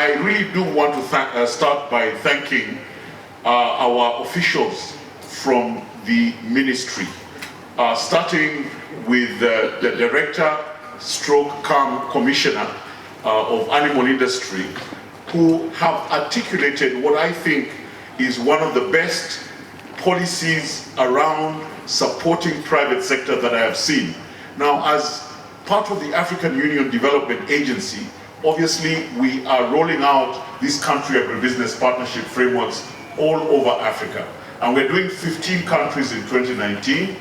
I really do want to start by thanking our officials from the ministry, starting with the Director stroke CAM Commissioner of Animal Industry, who have articulated what I think is one of the best policies around supporting private sector that I have seen. Now, as part of the African Union Development Agency, obviously we are rolling out these country agribusiness partnership frameworks all over Africa. And we're doing 15 countries in 2019.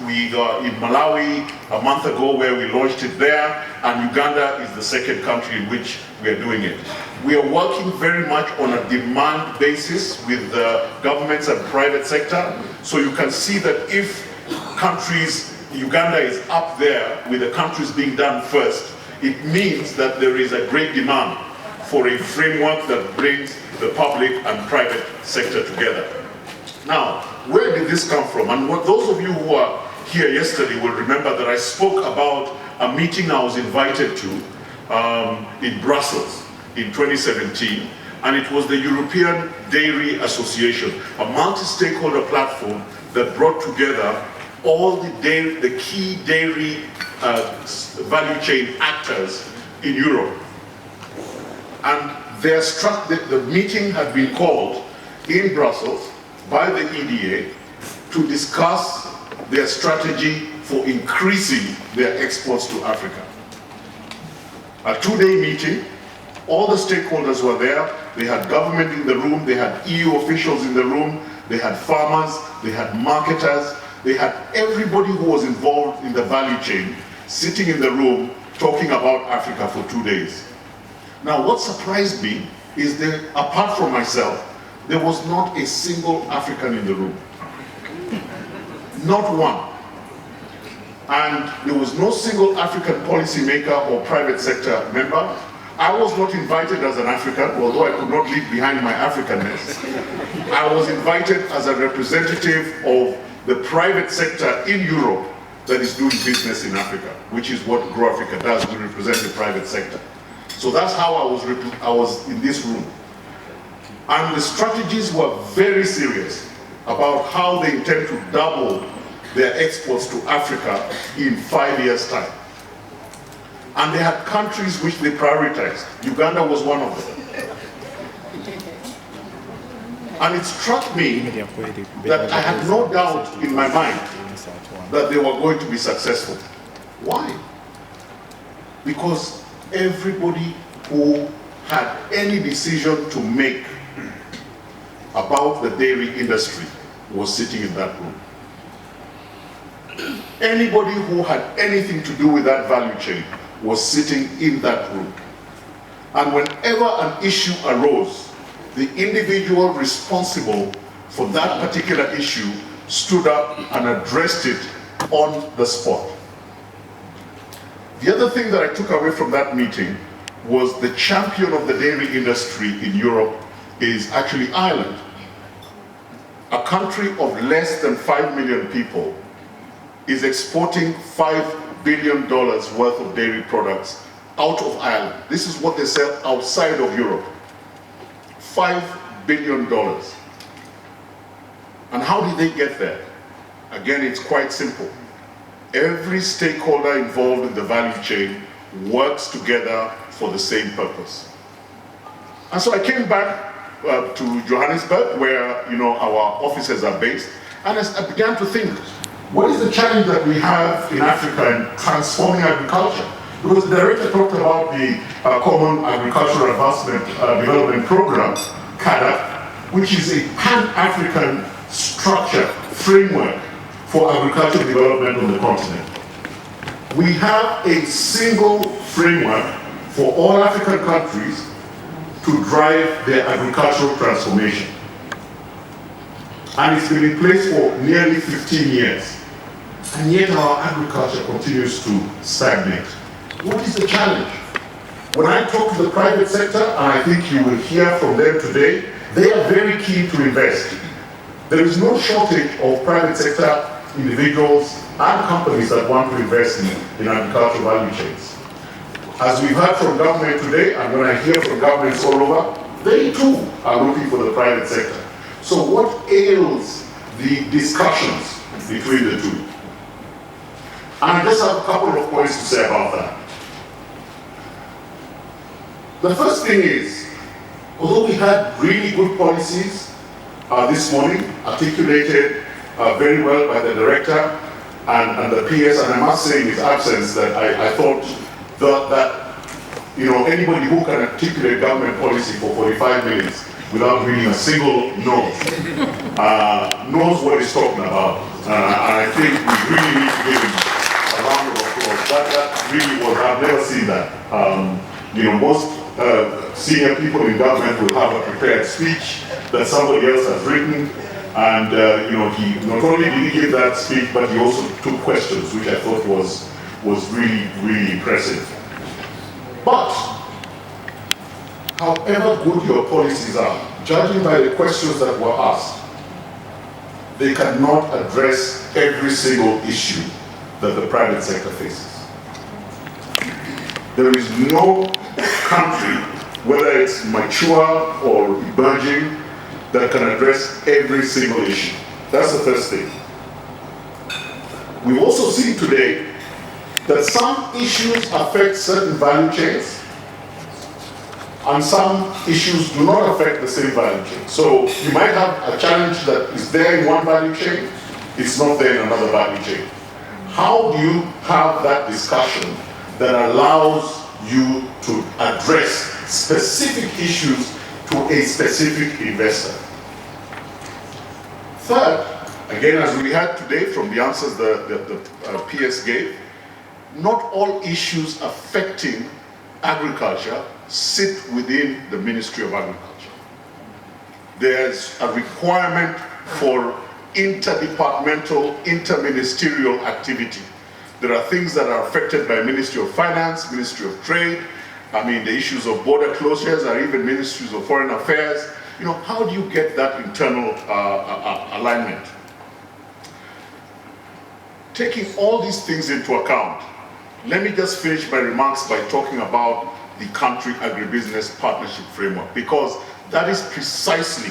We in Malawi a month ago where we launched it there, and Uganda is the second country in which we are doing it. We are working very much on a demand basis with the governments and private sector. So you can see that if countries, Uganda is up there with the countries being done first, it means that there is a great demand for a framework that brings the public and private sector together. Now, where did this come from? And what those of you who are here yesterday will remember that I spoke about a meeting I was invited to in Brussels in 2017, and it was the European Dairy Association, a multi-stakeholder platform that brought together all the key dairy value chain actors in Europe. And the meeting had been called in Brussels by the EDA to discuss their strategy for increasing their exports to Africa. A two-day meeting, all the stakeholders were there. They had government in the room, they had EU officials in the room, they had farmers, they had marketers, they had everybody who was involved in the value chain sitting in the room talking about Africa for 2 days. Now, what surprised me is that apart from myself, there was not a single African in the room. Not one. And there was no single African policymaker or private sector member. I was not invited as an African, although I could not leave behind my Africanness. I was invited as a representative of the private sector in Europe that is doing business in Africa, which is what Growafrica does. We represent the private sector. So that's how I was in this room. And the strategies were very serious about how they intend to double their exports to Africa in 5 years' time. And they had countries which they prioritized. Uganda was one of them. And it struck me that I had no doubt in my mind that they were going to be successful. Why? Because everybody who had any decision to make about the dairy industry was sitting in that room. Anybody who had anything to do with that value chain was sitting in that room. And whenever an issue arose, the individual responsible for that particular issue stood up and addressed it on the spot. The other thing that I took away from that meeting was the champion of the dairy industry in Europe is actually Ireland. A country of less than 5 million people is exporting $5 billion worth of dairy products out of Ireland. This is what they sell outside of Europe. $5 billion. And how did they get there? Again, it's quite simple. Every stakeholder involved in the value chain works together for the same purpose. And so I came back to Johannesburg, where our offices are based, and I began to think, what is the challenge that we have in Africa in transforming agriculture? Because the director talked about the Common Agricultural Advancement Development Program, CADA, which is a pan-African structure, framework for agricultural development on the continent. We have a single framework for all African countries to drive their agricultural transformation. And it's been in place for nearly 15 years. And yet our agriculture continues to stagnate. What is the challenge? When I talk to the private sector, and I think you will hear from them today, they are very keen to invest. There is no shortage of private sector individuals and companies that want to invest in agricultural value chains. as we've heard from government today, and when I hear from governments all over, they too are looking for the private sector. So what ails the discussions between the two? And I just have a couple of points to say about that. The first thing is, although we had really good policies this morning, articulated very well by the director and the PS, and I must say in his absence that I thought that anybody who can articulate government policy for 45 minutes without reading a single note knows what he's talking about. And I think we really need to give him a round of applause. That really was, I've never seen that. Most senior people in government will have a prepared speech that somebody else has written, and he not only did he give that speech, but he also took questions, which I thought was really, really impressive. But however good your policies are, judging by the questions that were asked, they cannot address every single issue that the private sector faces. There is no country, whether it's mature or emerging, that can address every single issue. That's the first thing. We've also seen today that some issues affect certain value chains, and some issues do not affect the same value chain. So you might have a challenge that is there in one value chain, it's not there in another value chain. How do you have that discussion that allows you to address specific issues to a specific investor? Third, again, as we had today from the answers the PS gave, not all issues affecting agriculture sit within the Ministry of Agriculture. There's a requirement for interdepartmental, interministerial activity. There are things that are affected by Ministry of Finance, Ministry of Trade. The issues of border closures are even Ministries of Foreign Affairs. How do you get that internal alignment? Taking all these things into account, let me just finish my remarks by talking about the Country Agribusiness Partnership Framework, because that is precisely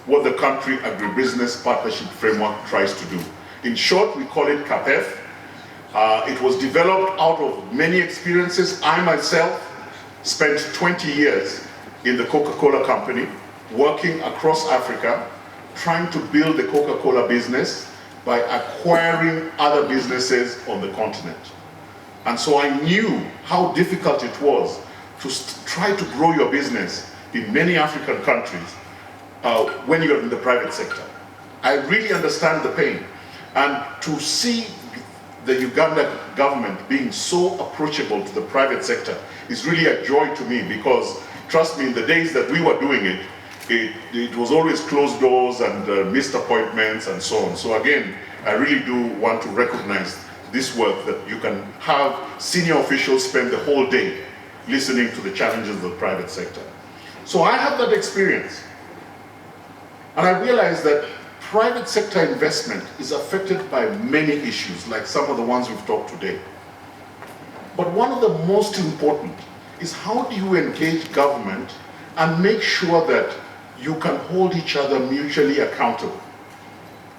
what the Country Agribusiness Partnership Framework tries to do. In short, we call it CAPEF. It was developed out of many experiences. I myself spent 20 years in the Coca-Cola company, working across Africa, trying to build the Coca-Cola business by acquiring other businesses on the continent. And so I knew how difficult it was to try to grow your business in many African countries when you're in the private sector. I really understand the pain. And to see the Uganda government being so approachable to the private sector is really a joy to me, because trust me, in the days that we were doing it, it was always closed doors and missed appointments and so on. So again, I really do want to recognize this work, that you can have senior officials spend the whole day listening to the challenges of the private sector. So I have that experience. And I realize that private sector investment is affected by many issues, like some of the ones we've talked today. But one of the most important is, how do you engage government and make sure that you can hold each other mutually accountable?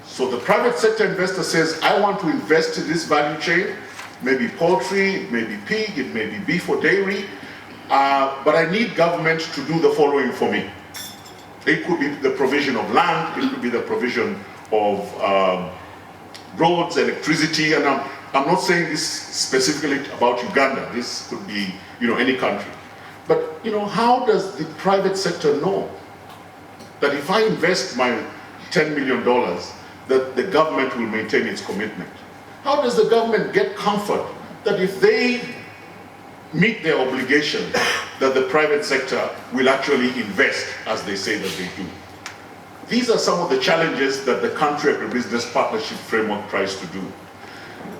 So the private sector investor says, I want to invest in this value chain, maybe poultry, it may be pig, it may be beef or dairy, but I need government to do the following for me. It could be the provision of land, it could be the provision of roads, electricity, and I'm not saying this specifically about Uganda, this could be any country. But how does the private sector know that if I invest my $10 million, that the government will maintain its commitment? How does the government get comfort that if they meet their obligation, that the private sector will actually invest as they say that they do? These are some of the challenges that the Country Agribusiness Partnership Framework tries to do.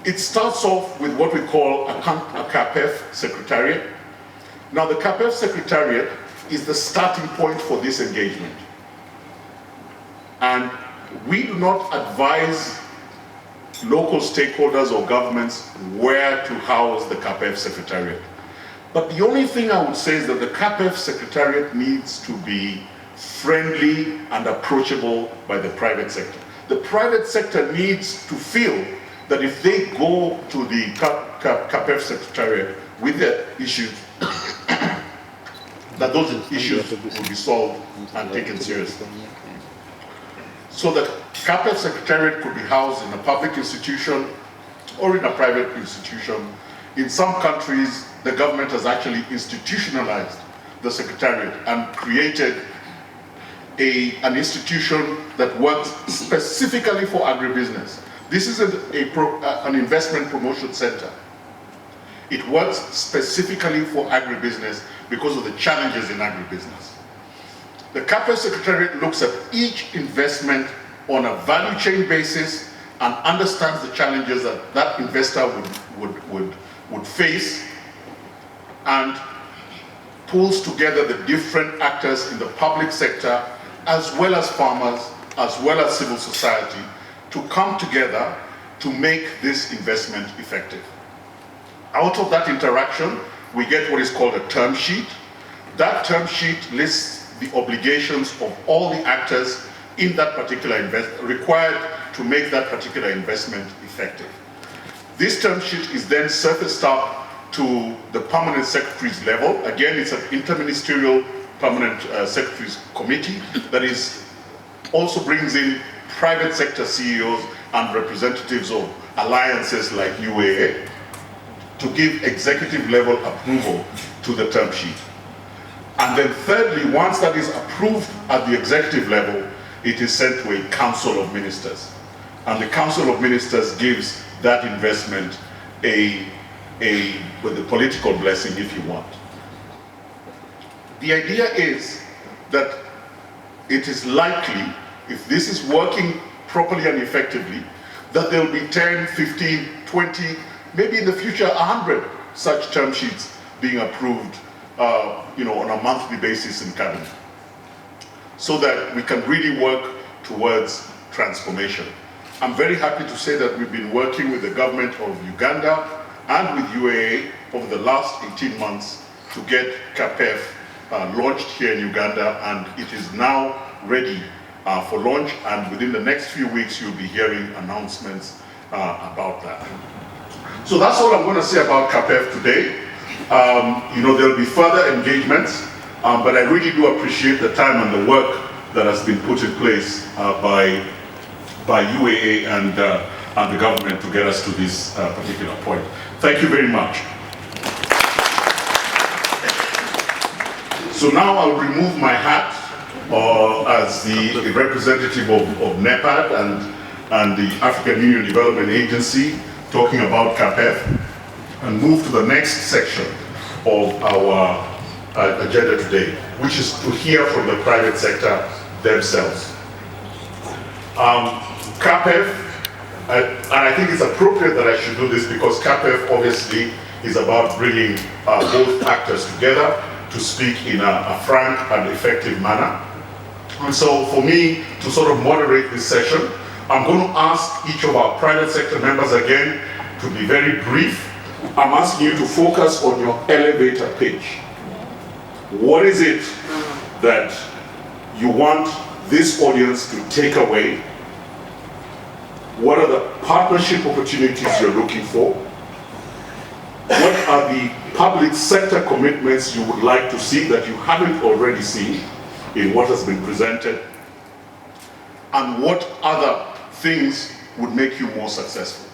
It starts off with what we call a CAPEF Secretariat. Now, the CAPEF Secretariat is the starting point for this engagement. And we do not advise local stakeholders or governments where to house the CAPEF Secretariat. But the only thing I would say is that the CAPEF Secretariat needs to be friendly and approachable by the private sector. The private sector needs to feel that if they go to the CAPEF Secretariat with their issues, that those issues will be solved and taken seriously. So the CAPEF Secretariat could be housed in a public institution or in a private institution. In some countries, the government has actually institutionalized the Secretariat and created an institution that works specifically for agribusiness. This is an investment promotion center. It works specifically for agribusiness because of the challenges in agribusiness. The CAPEF Secretariat looks at each investment on a value chain basis and understands the challenges that that investor would face, and pulls together the different actors in the public sector, as well as farmers, as well as civil society, to come together to make this investment effective. Out of that interaction, we get what is called a term sheet. That term sheet lists the obligations of all the actors in that particular required to make that particular investment effective. This term sheet is then surfaced up to the permanent secretary's level. Again, it's an interministerial permanent secretary's committee that also brings in private sector CEOs and representatives of alliances like UAA to give executive level approval to the term sheet. And then thirdly, once that is approved at the executive level, it is sent to a council of ministers. And the council of ministers gives that investment with the political blessing, if you want. The idea is that it is likely, if this is working properly and effectively, that there will be 10, 15, 20, maybe in the future 100 such term sheets being approved on a monthly basis in cabinet, so that we can really work towards transformation. I'm very happy to say that we've been working with the government of Uganda and with UAA over the last 18 months to get CAPEF launched here in Uganda, and it is now ready for launch, and within the next few weeks you'll be hearing announcements about that. So that's all I'm going to say about CAPEF today. There'll be further engagements, but I really do appreciate the time and the work that has been put in place by UAA and the government to get us to this particular point. Thank you very much. So now I'll remove my hat as the representative of NEPAD and the African Union Development Agency, talking about CAPEF, and move to the next section of our agenda today, which is to hear from the private sector themselves. CAPEF, and I think it's appropriate that I should do this because CAPEF obviously is about bringing both actors together to speak in a frank and effective manner. And so for me to sort of moderate this session, I'm going to ask each of our private sector members again to be very brief. I'm asking you to focus on your elevator pitch. What is it that you want this audience to take away? What are the partnership opportunities you're looking for? What are the public sector commitments you would like to see that you haven't already seen in what has been presented? And what other things would make you more successful?